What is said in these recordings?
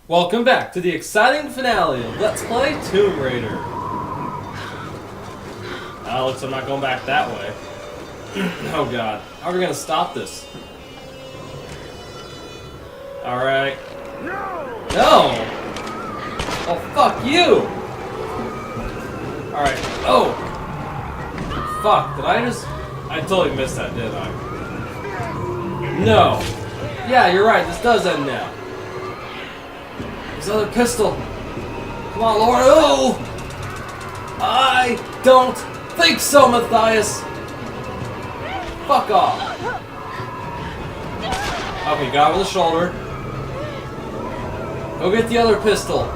Welcome back to the exciting finale of Let's Play Tomb Raider. Looks like I'm not going back that way. Oh god. How are we gonna stop this? Alright. No! Oh, fuck you! Alright. Oh! Fuck, I totally missed that, didn't I? No! Yeah, you're right, this does end now. This other pistol. Come on, Laura. Oh! I don't think so, Mathias. Fuck off. Okay, got over the shoulder. Go get the other pistol.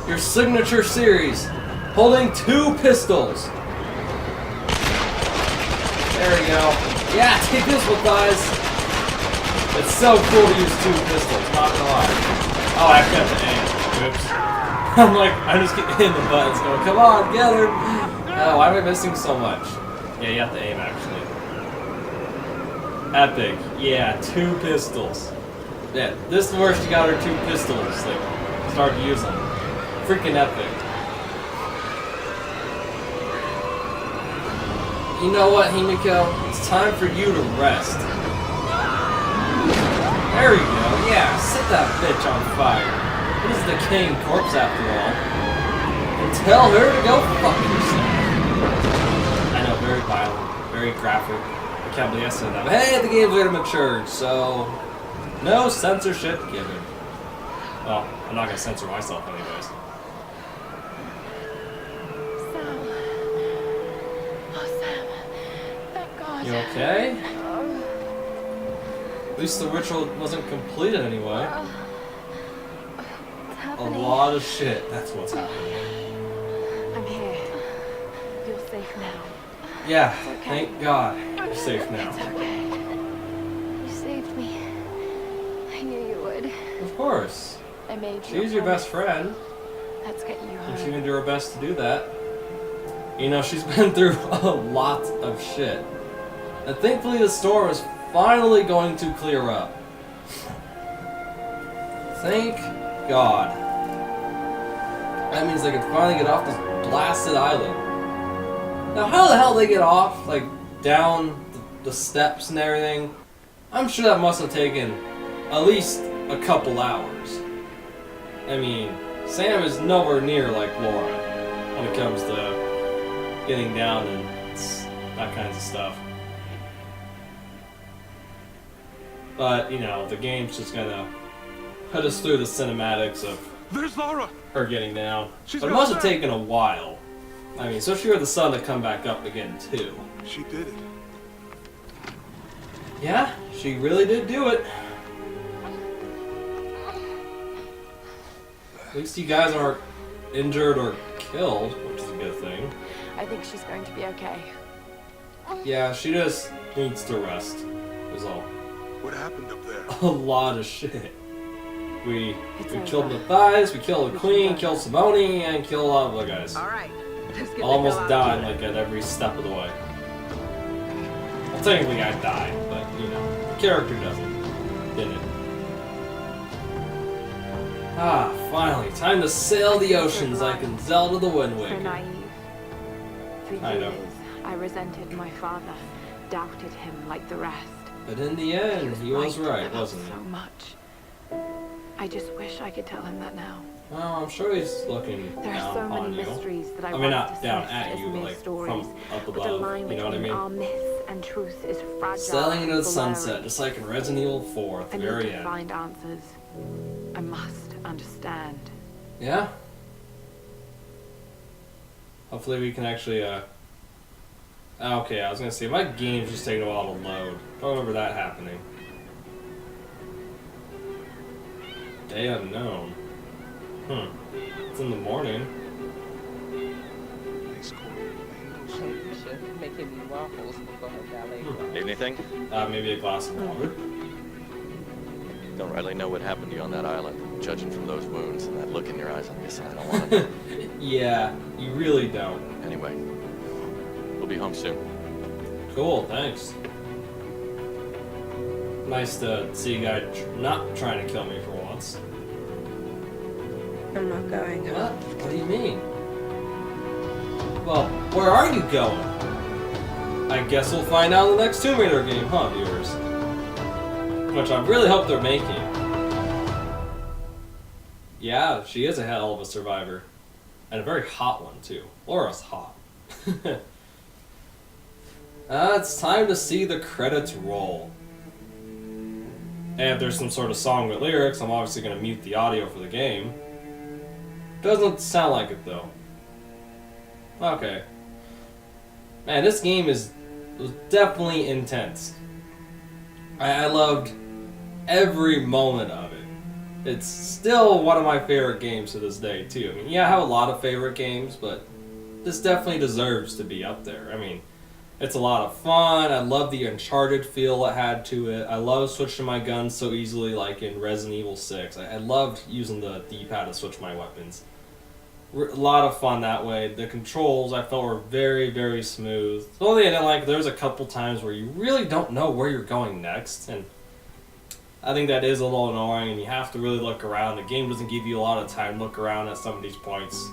Your signature series. Holding 2 pistols. There we go. Yeah, take this, Mathias. It's so cool to use 2 pistols, not gonna lie. Oh, I actually have to aim. Oops. I'm just hitting the buttons going, come on, get her! Oh, why am I missing so much? Yeah, you have to aim, actually. Epic. Yeah, 2 pistols. Yeah, this is the worst you got her 2 pistols. Like, start to use them. Freaking epic. You know what, Himiko? It's time for you to rest. There we go. Yeah, set that bitch on fire. This is the king corpse after all. And tell her to go fuck herself. I know, very violent, very graphic. I can't believe I said that. But hey, the game's already matured, so no censorship given. Well, I'm not gonna censor myself anyways. Sam. Oh, Sam. Thank God. You okay? At least the ritual wasn't completed anyway. A lot of shit. That's what's happening. I'm here. You're safe now. Yeah, thank God. You're safe now. It's okay. You saved me. I knew you would. Of course. I made you. She's your best friend. Let's get you home. And she's gonna do her best to do that. You know, she's been through a lot of shit. And thankfully the storm is finally going to clear up. Thank God. That means they can finally get off this blasted island. Now, how the hell they get off? Like, down the steps and everything? I'm sure that must have taken at least a couple hours. I mean, Sam is nowhere near like Laura when it comes to getting down and that kinds of stuff. But, you know, the game's just gonna put us through the cinematics of There's Laura. her getting down. She's But it must have taken a while. I mean, especially for the sun to come back up again, too. She did it. Yeah, she really did do it. At least you guys aren't injured or killed, which is a good thing. I think she's going to be okay. Yeah, she just needs to rest, is all. What happened up there? A lot of shit. We It's killed over. Mathias, we killed the We queen, should go. killed Simone, and killed a lot of other guys. Alright, let's get the Almost hell out died of here. like at every step of the way. Well, technically I died, but you know, the character didn't. Ah, finally, time to sail the oceans like in Zelda the Wind So Waker. naive. For I know. years, I resented my father, doubted him like the rest. But in the end, he was right, about wasn't so he? much. I just wish I could tell him that now. Well, I'm sure he's looking There are down so on many you. mysteries that I I want mean, to not down dismiss at as you, but mere like stories. from up But the above. line You know what I between our mean? myths and truth is fragile. Sailing into the and sunset, blurry. just like in Resident Evil 4 at I the need very to end. find answers. I must understand. Yeah? Hopefully we can actually, okay, I was gonna say, my game's just taking a while to load. Don't remember that happening. Day unknown. It's in the morning. Nice corner. You should make him eat waffles before her ballet. Need anything? Maybe a glass of water. Don't rightly know what happened to you on that island. Judging from those wounds and that look in your eyes, I'm guessing I don't want to know. Yeah, you really don't. Anyway, we'll be home soon. Cool, thanks. Nice to see a guy not trying to kill me for once. I'm not going. What? What do you mean? Well, where are you going? I guess we'll find out in the next Tomb Raider game, huh, viewers? Which I really hope they're making. Yeah, she is a hell of a survivor. And a very hot one, too. Laura's hot. It's time to see the credits roll. And if there's some sort of song with lyrics, I'm obviously going to mute the audio for the game. Doesn't sound like it, though. Okay. Man, this game was definitely intense. I loved every moment of it. It's still one of my favorite games to this day, too. I mean, yeah, I have a lot of favorite games, but this definitely deserves to be up there. I mean, it's a lot of fun. I love the Uncharted feel it had to it. I love switching my guns so easily, like in Resident Evil 6. I loved using the D-pad to switch my weapons. A lot of fun that way. The controls I felt were very, very smooth. The only thing I didn't like, there's a couple times where you really don't know where you're going next, and I think that is a little annoying, and you have to really look around. The game doesn't give you a lot of time to look around at some of these points.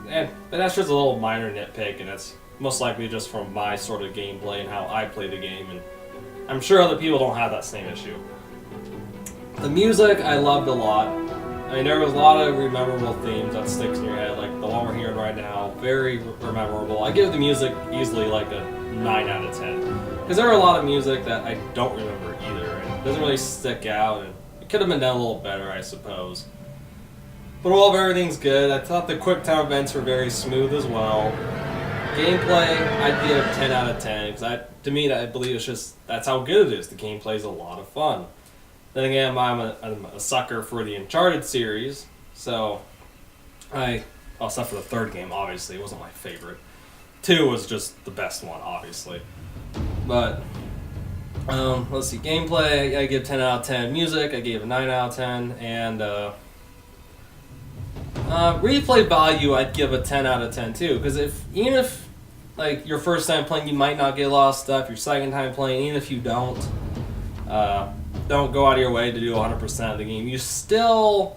And that's just a little minor nitpick, and it's most likely just from my sort of gameplay and how I play the game, and I'm sure other people don't have that same issue. The music I loved a lot. I mean, there was a lot of memorable themes that sticks in your head, like the one we're hearing right now, very memorable. I give the music easily like a 9 out of 10. Because there are a lot of music that I don't remember either, and it doesn't really stick out, and it could have been done a little better, I suppose. But overall, everything's good. I thought the quick time events were very smooth as well. Gameplay, I'd give 10 out of 10, because to me, I believe it's just, that's how good it is. The gameplay is a lot of fun. Then again, I'm a sucker for the Uncharted series, so except for the third game, obviously, it wasn't my favorite. 2 was just the best one, obviously. But, let's see, gameplay, I give 10 out of 10. Music, I gave a 9 out of 10. And, replay value, I'd give a 10 out of 10 too, because even if, like, your first time playing, you might not get a lot of stuff, your second time playing, even if you don't go out of your way to do 100% of the game, there's still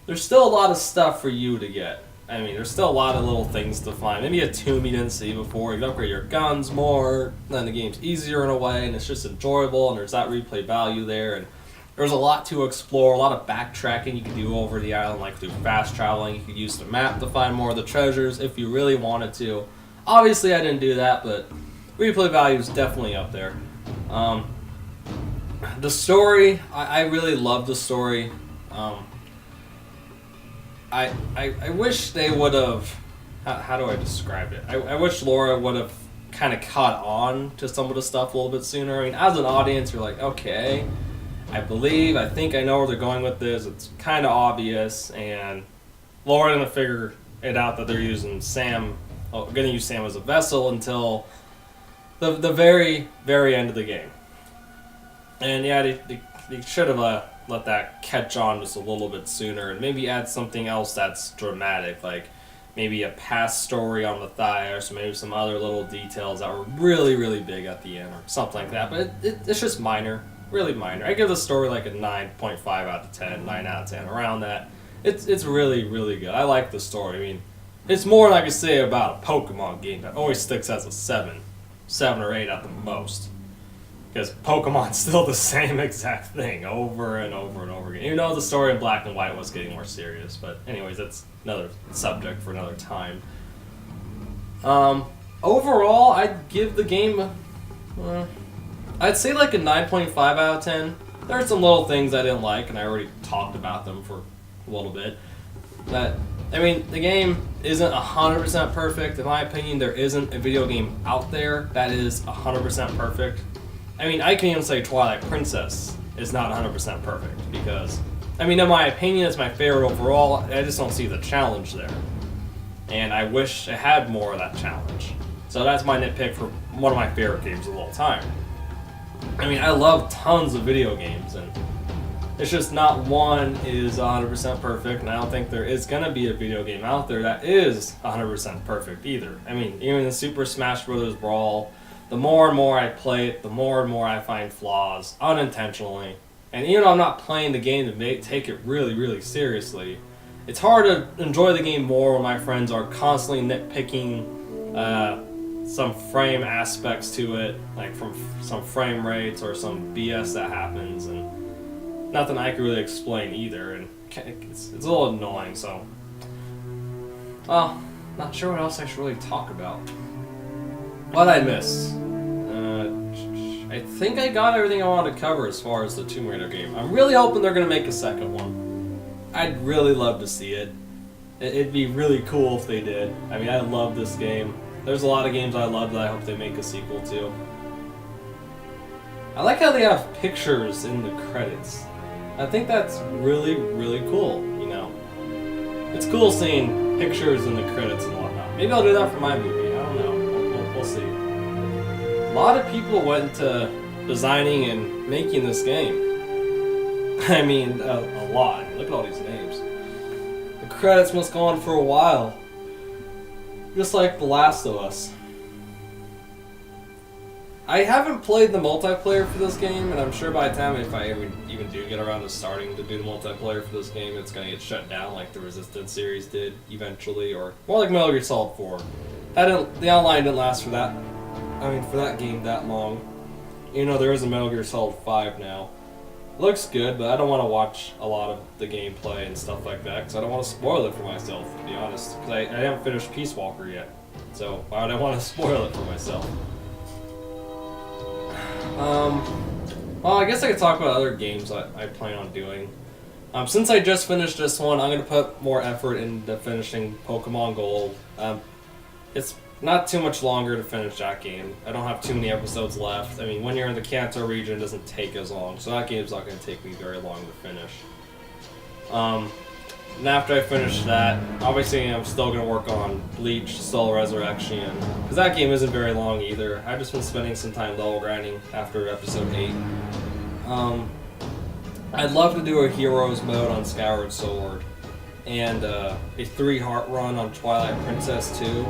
a lot of stuff for you to get. I mean, there's still a lot of little things to find. Maybe a tomb you didn't see before, you can upgrade your guns more, then the game's easier in a way, and it's just enjoyable, and there's that replay value there, and there's a lot to explore, a lot of backtracking you can do over the island, like through fast traveling. You could use the map to find more of the treasures if you really wanted to. Obviously, I didn't do that, but replay value is definitely up there. The story, I really love the story. I wish they would have, how do I describe it? I wish Laura would have kind of caught on to some of the stuff a little bit sooner. I mean, as an audience, you're like, okay, I think I know where they're going with this. It's kind of obvious, and Laura didn't figure it out that they're using Sam, going to use Sam as a vessel until the very, very end of the game. And yeah, they should have let that catch on just a little bit sooner, and maybe add something else that's dramatic, like maybe a past story on Mathias, or maybe some other little details that were really, really big at the end, or something like that. But it's just minor, really minor. I give the story like a 9.5 out of 10, 9 out of 10, around that. It's really, really good. I like the story. I mean, it's more than I could say about a Pokemon game that always sticks as a 7 or 8 at the most. Because Pokemon's still the same exact thing over and over and over again. Even though the story in Black and White was getting more serious. But anyways, that's another subject for another time. Overall, I'd give the game, I'd say like a 9.5 out of 10. There are some little things I didn't like, and I already talked about them for a little bit. But, I mean, the game isn't 100% perfect. In my opinion, there isn't a video game out there that is 100% perfect. I mean, I can even say Twilight Princess is not 100% perfect, because, I mean, in my opinion, it's my favorite overall. I just don't see the challenge there. And I wish it had more of that challenge. So that's my nitpick for one of my favorite games of all time. I mean, I love tons of video games, and it's just not one is 100% perfect, and I don't think there is going to be a video game out there that is 100% perfect either. I mean, even in Super Smash Bros. Brawl, the more and more I play it, the more and more I find flaws, unintentionally. And even though I'm not playing the game to take it really, really seriously, it's hard to enjoy the game more when my friends are constantly nitpicking some frame aspects to it, like from some frame rates or some BS that happens, and nothing I can really explain either, and it's a little annoying, so. Well, not sure what else I should really talk about. What I miss? I think I got everything I wanted to cover as far as the Tomb Raider game. I'm really hoping they're going to make a second one. I'd really love to see it. It'd be really cool if they did. I mean, I love this game. There's a lot of games I love that I hope they make a sequel to. I like how they have pictures in the credits. I think that's really, really cool, you know. It's cool seeing pictures in the credits and whatnot. Maybe I'll do that for my movie. I don't know. We'll see. A lot of people went into designing and making this game. I mean, a lot. I mean, look at all these names. The credits must go on for a while. Just like The Last of Us. I haven't played the multiplayer for this game, and I'm sure by the time if I even do get around to starting to do the multiplayer for this game, it's going to get shut down like the Resistance series did eventually, or more like Metal Gear Solid 4. The online didn't last for that. I mean, for that game that long. You know, there is a Metal Gear Solid 5 now. It looks good, but I don't want to watch a lot of the gameplay and stuff like that, because I don't want to spoil it for myself, to be honest. Because I haven't finished Peace Walker yet, so why would I want to spoil it for myself? Well, I guess I could talk about other games I plan on doing. Since I just finished this one, I'm going to put more effort into finishing Pokemon Gold. It's not too much longer to finish that game. I don't have too many episodes left. I mean, when you're in the Kanto region, it doesn't take as long, so that game's not going to take me very long to finish. And after I finish that, obviously I'm still going to work on Bleach, Soul Resurrection, because that game isn't very long either. I've just been spending some time level grinding after episode 8. I'd love to do a Heroes mode on Skyward Sword, and a 3-heart run on Twilight Princess 2.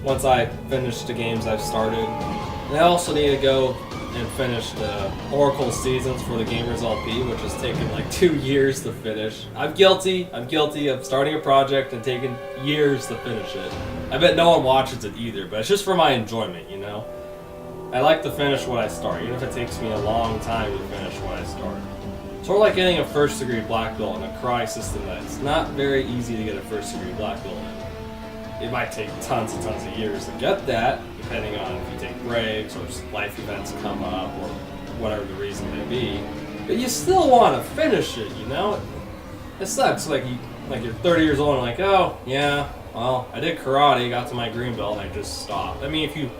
Once I finish the games I've started. And I also need to go and finish the Oracle Seasons for the Gamers LP, which has taken like 2 years to finish. I'm guilty of starting a project and taking years to finish it. I bet no one watches it either, but it's just for my enjoyment, you know? I like to finish what I start, even if it takes me a long time to finish what I start. Sort of like getting a first degree black belt in a Cry system that's not very easy to get a first degree black belt in. It might take tons and tons of years to get that, depending on if you take breaks or life events come up or whatever the reason may be. But you still want to finish it, you know? It sucks. Like you're 30 years old and like, oh yeah, well I did karate, got to my green belt, and I just stopped. I mean, if you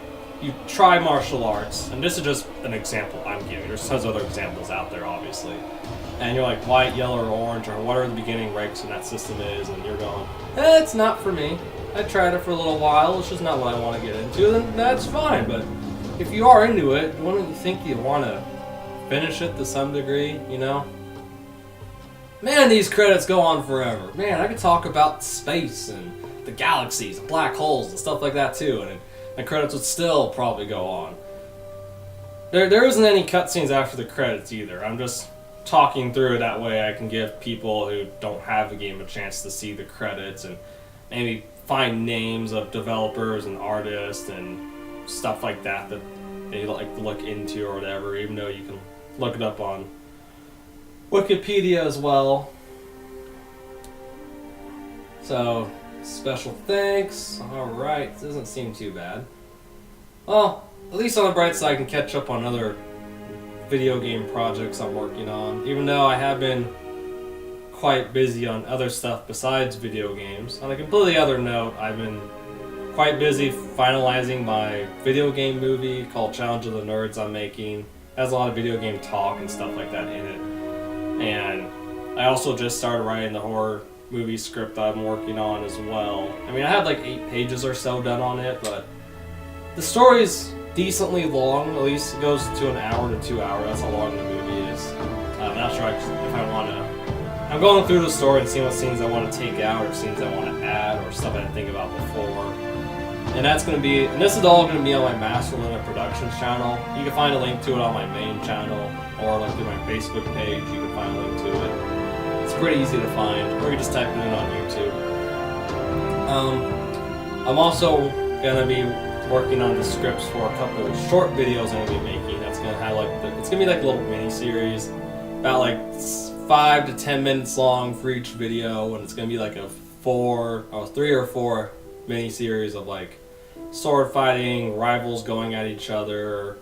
try martial arts, and this is just an example I'm giving. There's tons of other examples out there, obviously. And you're like white, yellow, or orange, or whatever the beginning ranks in that system is, and you're going, it's not for me. I tried it for a little while, it's just not what I want to get into, then that's fine. But if you are into it, wouldn't you think you want to finish it to some degree, you know? Man, these credits go on forever. Man, I could talk about space and the galaxies and black holes and stuff like that too, and the credits would still probably go on. There isn't any cutscenes after the credits either. I'm just talking through it that way I can give people who don't have the game a chance to see the credits and maybe find names of developers and artists and stuff like that that they like to look into or whatever, even though you can look it up on Wikipedia as well. So, special thanks. Alright, doesn't seem too bad. Well, at least on the bright side I can catch up on other video game projects I'm working on, even though I have been quite busy on other stuff besides video games. On a completely other note, I've been quite busy finalizing my video game movie called Challenge of the Nerds I'm making. It has a lot of video game talk and stuff like that in it. And I also just started writing the horror movie script I'm working on as well. I mean, I had like 8 pages or so done on it, but the story's decently long. At least it goes to an hour to 2 hours. That's how long the movie is. I'm not sure if I want to. I'm going through the story and seeing what scenes I want to take out or scenes I want to add or stuff I didn't think about before. And that's going to be, and this is all going to be on my Master Limit Productions channel. You can find a link to it on my main channel or like through my Facebook page. You can find a link to it. It's pretty easy to find, or you just type it in on YouTube. I'm also gonna be working on the scripts for a couple of short videos I'm gonna be making. That's gonna have it's gonna be like a little mini series, about like 5 to 10 minutes long for each video, and it's gonna be like a 3 or 4 mini series of like sword fighting, rivals going at each other,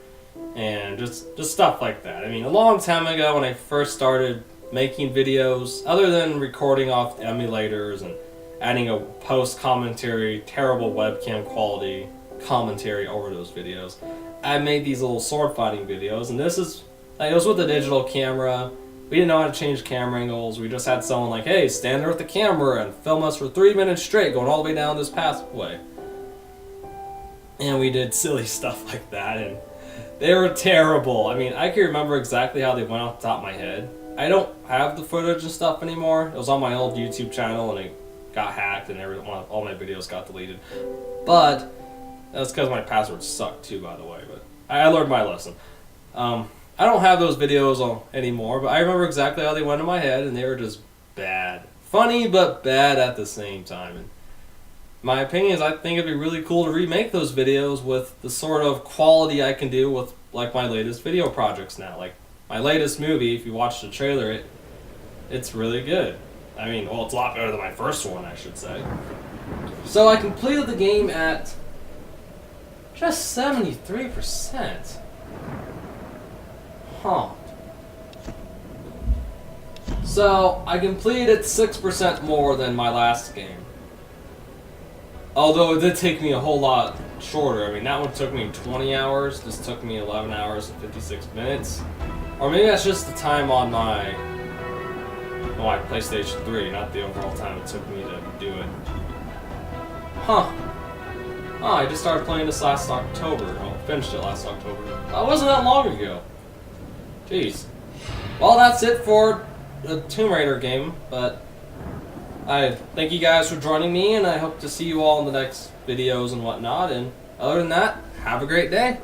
and just stuff like that. I mean, a long time ago when I first started making videos, other than recording off emulators and adding a post-commentary, terrible webcam quality commentary over those videos, I made these little sword fighting videos, and this is, like, it was with a digital camera. We didn't know how to change camera angles. We just had someone like, hey, stand there with the camera and film us for 3 minutes straight going all the way down this pathway. And we did silly stuff like that, and they were terrible. I mean, I can remember exactly how they went off the top of my head. I don't have the footage and stuff anymore. It was on my old YouTube channel, and it got hacked, and all my videos got deleted. But that's because my passwords suck too, by the way. But I learned my lesson. I don't have those videos anymore, but I remember exactly how they went in my head, and they were just bad. Funny, but bad at the same time. And my opinion is, I think it'd be really cool to remake those videos with the sort of quality I can do with like my latest video projects now. Like my latest movie, if you watch the trailer, it's really good. I mean, well, it's a lot better than my first one, I should say. So I completed the game at just 73%. Huh. So I completed 6% more than my last game. Although it did take me a whole lot shorter. I mean, that one took me 20 hours. This took me 11 hours and 56 minutes. Or maybe that's just the time on my PlayStation 3, not the overall time it took me to do it. Huh. Oh, I just started playing this last October. Well, finished it last October. That wasn't that long ago. Jeez. Well, that's it for the Tomb Raider game, but I thank you guys for joining me, and I hope to see you all in the next videos and whatnot, and other than that, have a great day.